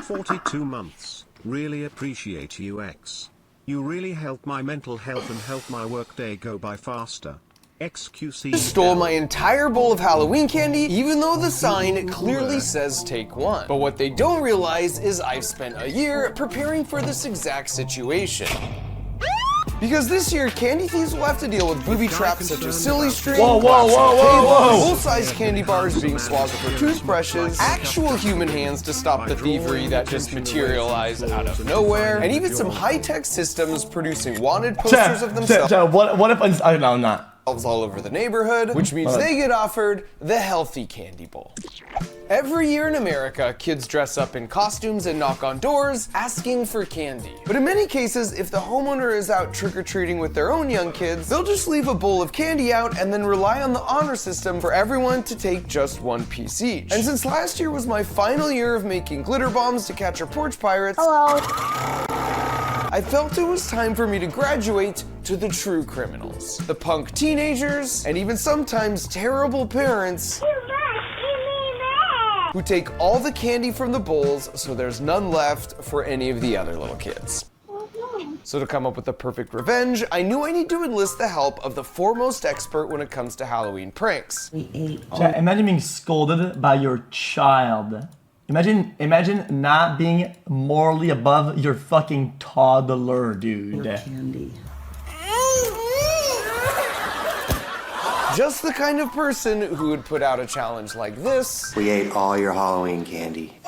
42 months. Really appreciate you, X. You really help my mental health and help my workday go by faster. xQc Stole my entire bowl of Halloween candy, even though the sign clearly says take one. But what they don't realize is I've spent a year preparing for this exact situation. Because this year, candy thieves will have to deal with booby traps such as silly string, full-size candy bars being swapped for toothbrushes, actual human hands to stop the thievery that just materialize out of nowhere, and even some high-tech systems producing wanted posters of themselves. What if I no, I'm not. All over the neighborhood, which means they get offered the healthy candy bowl. Every year in America, kids dress up in costumes and knock on doors asking for candy. But in many cases, if the homeowner is out trick-or-treating with their own young kids, they'll just leave a bowl of candy out and then rely on the honor system for everyone to take just one piece each. And since last year was my final year of making glitter bombs to catch our porch pirates, I felt it was time for me to graduate to the true criminals. The punk teenagers, and even sometimes terrible parents who take all the candy from the bowls so there's none left for any of the other little kids. So to come up with the perfect revenge, I knew I need to enlist the help of the foremost expert when it comes to Halloween pranks. Imagine being scolded by your child. Imagine not being morally above your fucking toddler, dude. Candy. Just the kind of person who would put out a challenge like this. We ate all your Halloween candy.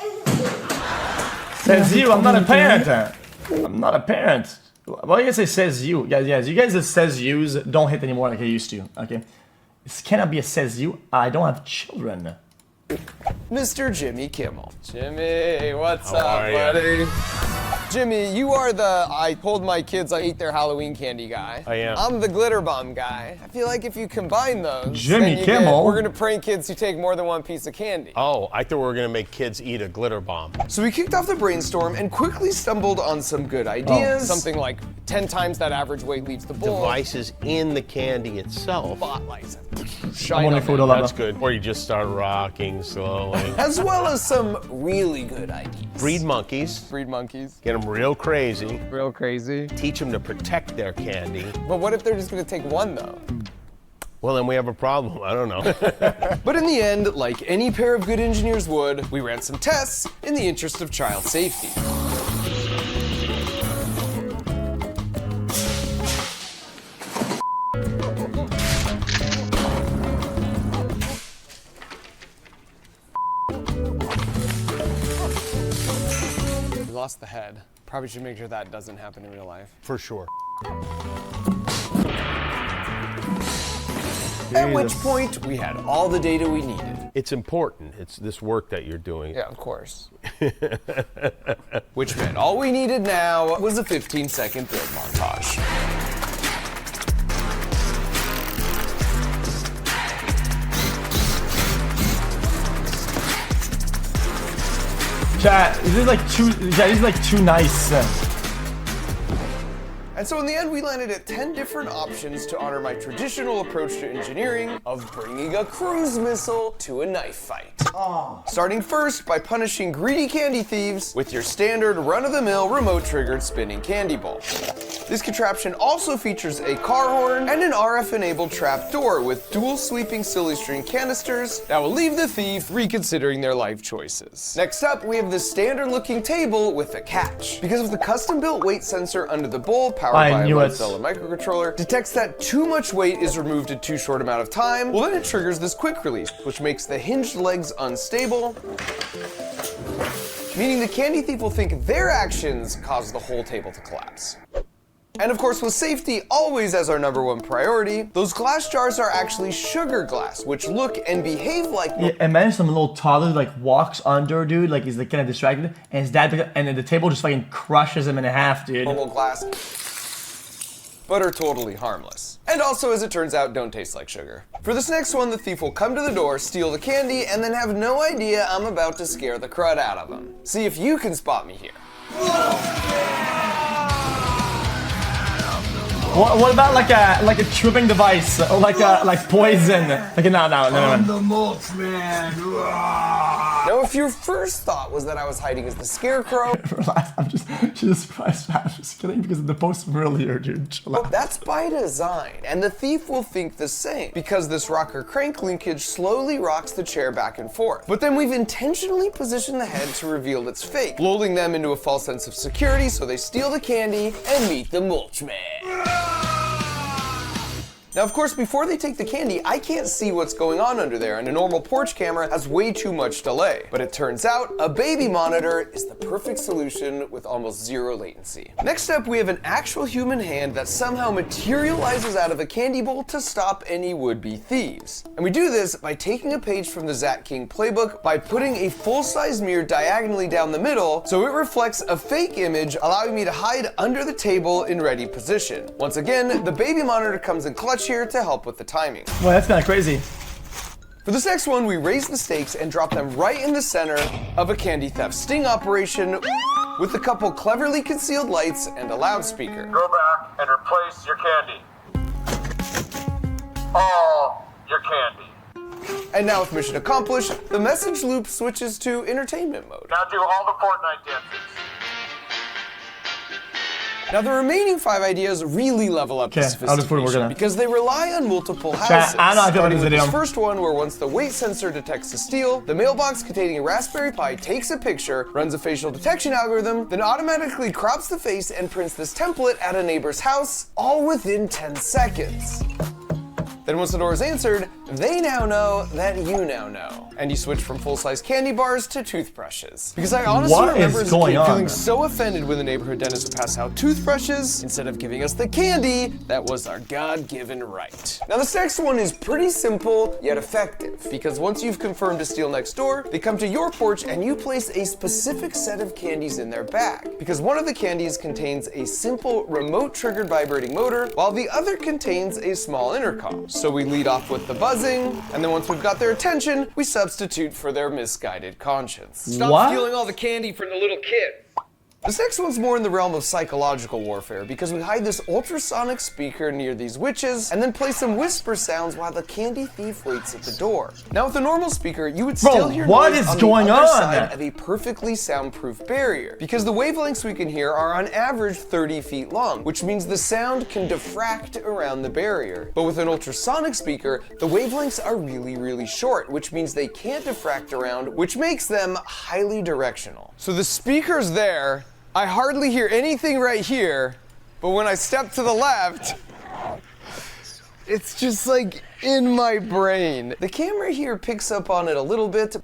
Says you, I'm not a parent. I'm not a parent. Well, I guess it says you. Yes, you guys that says yous don't hit anymore like I used to, okay? This cannot be a says you. I don't have children. Mr. Jimmy Kimmel. Jimmy, what's up, buddy? Jimmy, you are the I told my kids I ate their Halloween candy guy. I am. I'm the glitter bomb guy. I feel like if you combine those, Jimmy Kimmel. we're gonna prank kids who take more than one piece of candy. Oh, I thought we were gonna make kids eat a glitter bomb. So we kicked off the brainstorm and quickly stumbled on some good ideas. Something like 10 times that average weight leaves the bowl. Devices in the candy itself. Spotlights. That's good. Or you just start rocking slowly. As well as some really good ideas. Breed monkeys. Breed monkeys. Get them real crazy. Real crazy. Teach them to protect their candy. But what if they're just gonna take one though? Well, then we have a problem. I don't know. But in the end, like any pair of good engineers would, we ran some tests in the interest of child safety. We lost the head. Probably should make sure that doesn't happen in real life. For sure. At which point, we had all the data we needed. It's important. It's this work that you're doing. Yeah, of course. Which meant all we needed now was a 15-second drill montage. Chat, this is like too nice. And so in the end, we landed at 10 different options to honor my traditional approach to engineering of bringing a cruise missile to a knife fight. Starting first by punishing greedy candy thieves with your standard run-of-the-mill remote-triggered spinning candy ball. This contraption also features a car horn and an RF-enabled trap door with dual sweeping silly string canisters that will leave the thief reconsidering their life choices. Next up, we have the standard-looking table with a catch. Because of the custom-built weight sensor under the bowl powered by a Mozilla microcontroller, detects that too much weight is removed in too short amount of time, well then it triggers this quick release, which makes the hinged legs unstable, meaning the candy thief will think their actions caused the whole table to collapse. And of course, with safety always as our #1 priority, those glass jars are actually sugar glass, which look and behave like. Yeah, imagine some little toddler like walks under, dude, like he's like kind of distracted, and his dad, and then the table just fucking crushes him in half, dude. Normal glass, but are totally harmless. And also, as it turns out, don't taste like sugar. For this next one, the thief will come to the door, steal the candy, and then have no idea I'm about to scare the crud out of him. See if you can spot me here. What about like a tripping device, or like poison? Like no. Now Now, if your first thought was that I was hiding as the Scarecrow, Relax, she's just kidding because of the post from earlier, dude. Chill out. that's by design, and the thief will think the same, because this rocker crank linkage slowly rocks the chair back and forth. But then we've intentionally positioned the head to reveal it's fake, lulling them into a false sense of security so they steal the candy and meet the mulch man. Now, of course, before they take the candy, I can't see what's going on under there, and a normal porch camera has way too much delay. But it turns out, a baby monitor is the perfect solution with almost zero latency. Next up, we have an actual human hand that somehow materializes out of a candy bowl to stop any would-be thieves. And we do this by taking a page from the Zat King playbook by putting a full-size mirror diagonally down the middle so it reflects a fake image, allowing me to hide under the table in ready position. Once again, the baby monitor comes in clutch here to help with the timing. Well, that's kind of crazy. For this next one, we raise the stakes and drop them right in the center of a candy theft sting operation with a couple cleverly concealed lights and a loudspeaker. Go back and replace your candy. All your candy. And now with mission accomplished, the message loop switches to entertainment mode. Now do all the Fortnite dances. Now the remaining 5 ideas really level up the sophistication because they rely on multiple houses. I know I feel like this video. This first one, where once the weight sensor detects a steal, the mailbox containing a Raspberry Pi takes a picture, runs a facial detection algorithm, then automatically crops the face and prints this template at a neighbor's house, all within 10 seconds. Then once the door is answered, they now know that you now know. And you switch from full-size candy bars to toothbrushes. Because I honestly remember as a kid feeling so offended when the neighborhood dentist would pass out toothbrushes instead of giving us the candy that was our God-given right. Now this next one is pretty simple, yet effective. Because once you've confirmed a steal next door, they come to your porch and you place a specific set of candies in their bag. Because one of the candies contains a simple remote-triggered vibrating motor, while the other contains a small intercom. So we lead off with the buzzing, and then once we've got their attention, we substitute for their misguided conscience. Stop stealing all the candy from the little kid. This next one's more in the realm of psychological warfare because we hide this ultrasonic speaker near these witches and then play some whisper sounds while the candy thief waits at the door. Now with a normal speaker, you would still hear noise on the other side of a perfectly soundproof barrier because the wavelengths we can hear are on average 30 feet long, which means the sound can diffract around the barrier. But with an ultrasonic speaker, the wavelengths are really short, which means they can't diffract around, which makes them highly directional. So the speaker's there, I hardly hear anything right here, but when I step to the left, it's just like in my brain. The camera here picks up on it a little bit,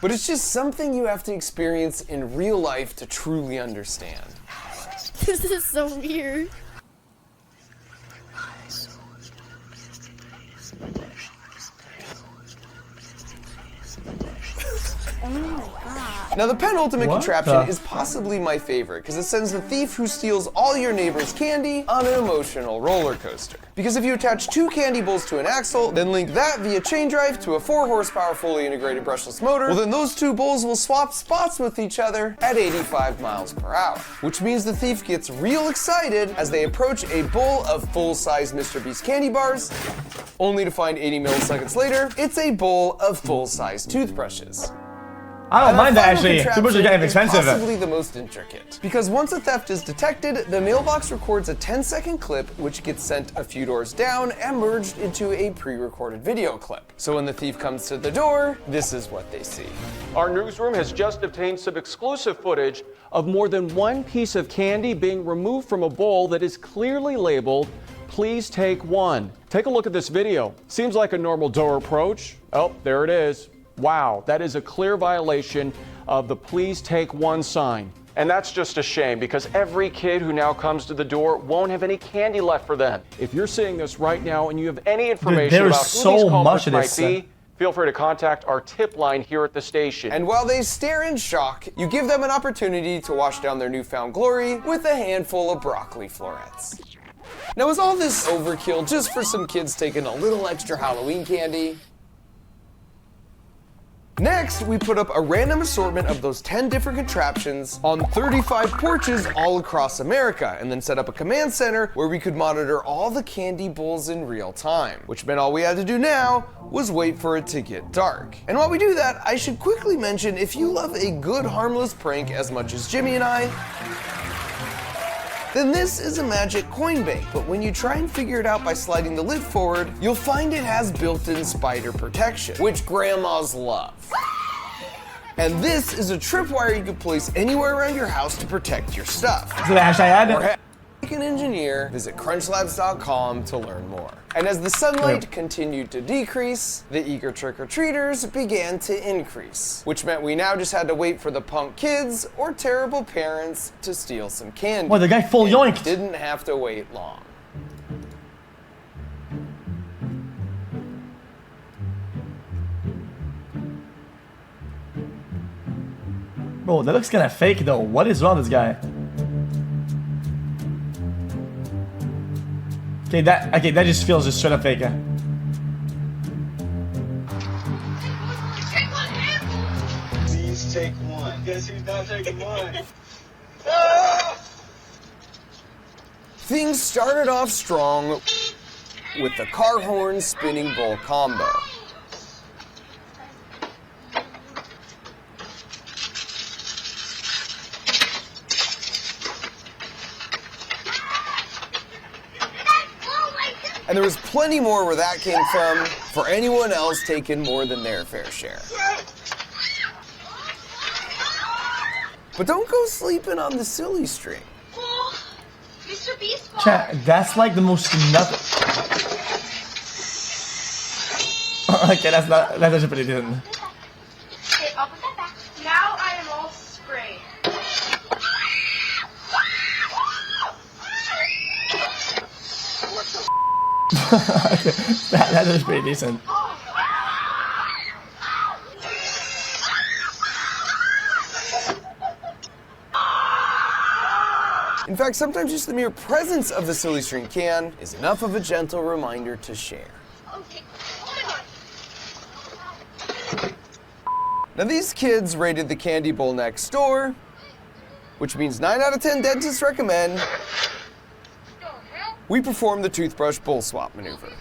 but it's just something you have to experience in real life to truly understand. This is so weird. Oh my god. Now the penultimate contraption is possibly my favorite because it sends the thief who steals all your neighbor's candy on an emotional roller coaster. Because if you attach 2 candy bowls to an axle, then link that via chain drive to a 4 horsepower fully integrated brushless motor, well then those 2 bowls will swap spots with each other at 85 miles per hour. Which means the thief gets real excited as they approach a bowl of full-size Mr. Beast candy bars, only to find 80 milliseconds later, it's a bowl of full-size toothbrushes. I don't mind that actually. Toothbrushes are kind of expensive. Possibly the most intricate. Because once a theft is detected, the mailbox records a 10-second clip which gets sent a few doors down and merged into a pre-recorded video clip. So when the thief comes to the door, this is what they see. Our newsroom has just obtained some exclusive footage of more than 1 piece of candy being removed from a bowl that is clearly labeled, "Please take 1." Take a look at this video. Seems like a normal door approach. Oh, there it is. Wow, that is a clear violation of the "Please take 1" sign. And that's just a shame because every kid who now comes to the door won't have any candy left for them. If you're seeing this right now and you have any information about who these culprits might be, feel free to contact our tip line here at the station. And while they stare in shock, you give them an opportunity to wash down their newfound glory with a handful of broccoli florets. Now is all this overkill just for some kids taking a little extra Halloween candy? Next, we put up a random assortment of those 10 different contraptions on 35 porches all across America, and then set up a command center where we could monitor all the candy bowls in real time, which meant all we had to do now was wait for it to get dark. And while we do that, I should quickly mention, if you love a good harmless prank as much as Jimmy and I, then this is a magic coin bank. But when you try and figure it out by sliding the lid forward, you'll find it has built-in spider protection, which grandmas love. And this is a tripwire you can place anywhere around your house to protect your stuff. Is it Ash I had? Or like an engineer, visit crunchlabs.com to learn more. And as the sunlight continued to decrease, the eager trick-or-treaters began to increase, which meant we now just had to wait for the punk kids or terrible parents to steal some candy. Well, the guy full yoinked. Didn't have to wait long. Bro, that looks kinda fake though. What is wrong with this guy? Okay, that just feels just straight up fake. Please take one. Guess who's not taking one? Things started off strong with the car horn spinning bowl combo. And there was plenty more where that came from for anyone else taking more than their fair share. But don't go sleeping on the silly string. Chat, that's like the most nothing. Okay, that's actually pretty decent. Okay, I'll put that back. Now I am all sprayed. that is pretty decent. In fact, sometimes just the mere presence of the silly string can is enough of a gentle reminder to share. Okay. Oh my god. Now these kids rated the candy bowl next door, which means 9 out of 10 dentists recommend we perform the toothbrush bowl swap maneuver.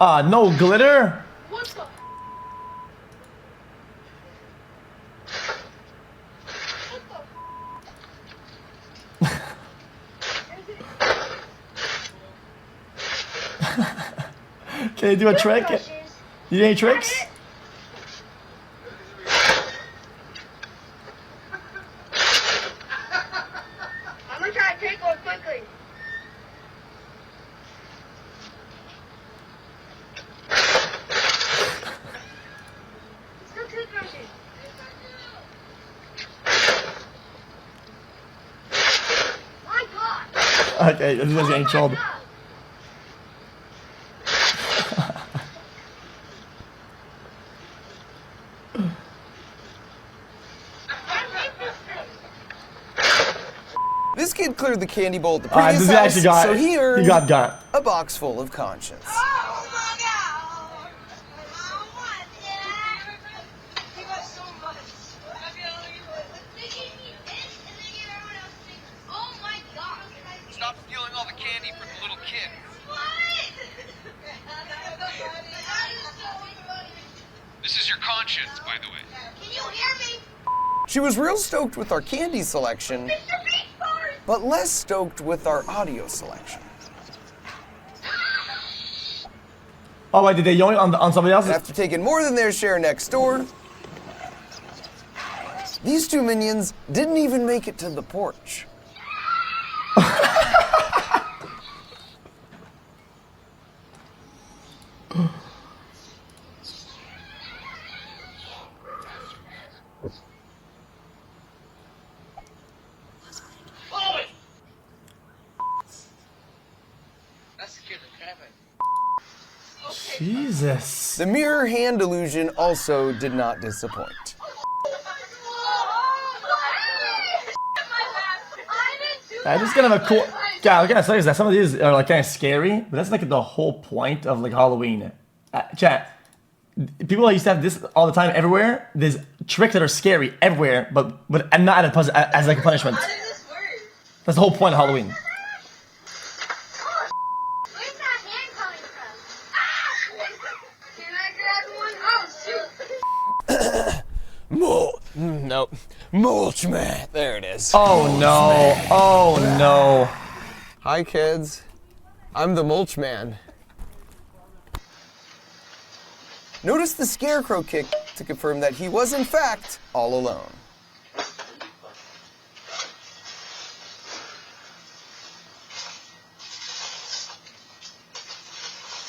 No glitter? What the? Can you do a trick? You do any tricks? I'm gonna try to take one quickly. Still toothbrushes. My god. Okay, this is getting trolled. This kid cleared the candy bowl at the Alright, previous this guy actually house, got so he earned got. a box full of conscience. Stop stealing all the candy from the little kid. This is your conscience, by the way. Can you hear me? She was real stoked with our candy selection, but less stoked with our audio selection. Oh wait, did they yoink on somebody else? After taking more than their share next door, these two minions didn't even make it to the porch. Jesus. The mirror hand illusion also did not disappoint. That is kind of a cool. Yeah, I gotta say is that some of these are like kind of scary, but that's like the whole point of like Halloween. Chat, people used to have this all the time everywhere. There's tricks that are scary everywhere, but and not as like a punishment. How does this work? That's the whole point of Halloween. Where's that hand coming from? Ah! Can I grab one? Oh, shoot. Nope. Mulch man. There it is. Oh no. Oh no. Hi, kids. I'm the mulch man. Notice the scarecrow kick to confirm that he was, in fact, all alone.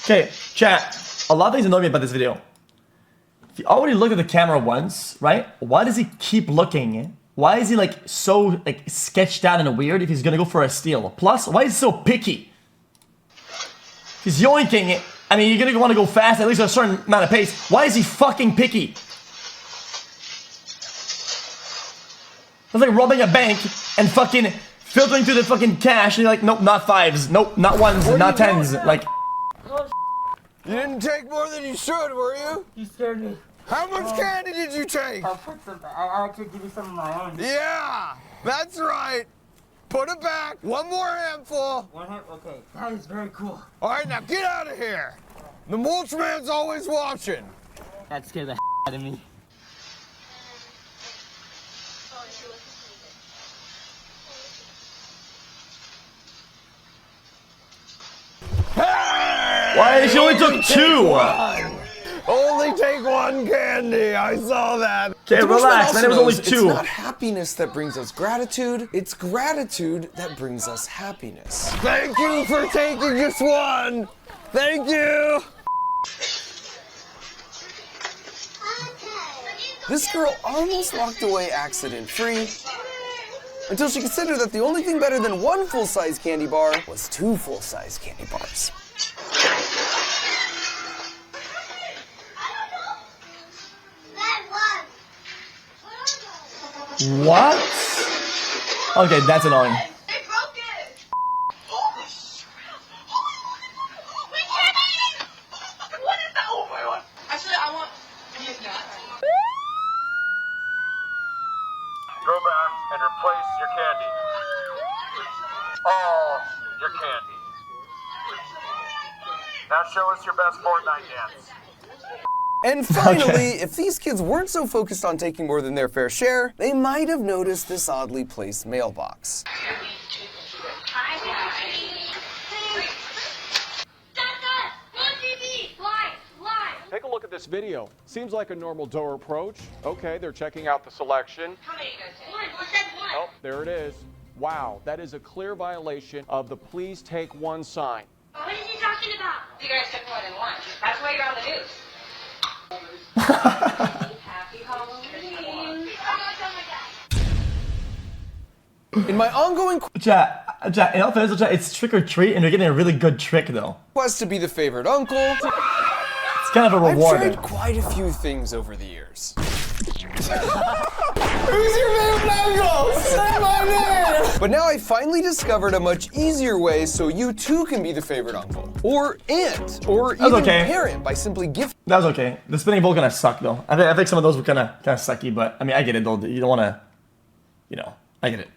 Okay, chat. A lot of things annoy me about this video. If you already looked at the camera once, right? Why does he keep looking? Why is he like so like sketched out and weird if he's gonna go for a steal? Plus, why is he so picky? If he's yoinking it. I mean, you're gonna want to go fast, at least at a certain amount of pace. Why is he fucking picky? That's like robbing a bank and fucking filtering through the fucking cash and you're like, nope, not fives, nope, not ones, not tens. Like, You didn't take more than you should, were you? You scared me. How much candy did you take? I'll put some. I like to give you some of my own. Yeah, that's right. Put it back. One more handful. One hand? Okay. That is very cool. All right, now get out of here. The mulch man's always watching. That scared the out of me. why she only took two? Only take one candy. I saw that. Okay, relax, man. There was only two. It's not happiness that brings us gratitude. It's gratitude that brings us happiness. Thank you for taking just one. Thank you. This girl almost walked away accident-free until she considered that the only thing better than one full-size candy bar was two full-size candy bars. What? Okay, that's annoying. They broke it. Holy shit. We can't eat it. What is that? Oh my god. Actually, I want these nuts. Go back and replace your candy. All your candy. Now show us your best Fortnite dance. And finally, if these kids weren't so focused on taking more than their fair share, they might have noticed this oddly placed mailbox. Take a look at this video. Seems like a normal door approach. Okay, they're checking out the selection. How many guys? One. What's that one? Oh, there it is. Wow, that is a clear violation of the please take one sign. What is he talking about? You guys took more than one. That's why you're on the news. Happy Halloween. In my ongoing Chat, in all fairness, chat, it's trick or treat, and you're getting a really good trick though. quest to be the favorite uncle, It's kind of a reward. I've tried quite a few things over the years. Who's your favorite uncle? Say my name! But now I finally discovered a much easier way so you too can be the favorite uncle. Or aunt. Or even okay. parent by simply gifting. That was okay. The spinning bowl gonna suck though. I think some of those were kind of sucky, but I mean I get it though. You don't want to, I get it.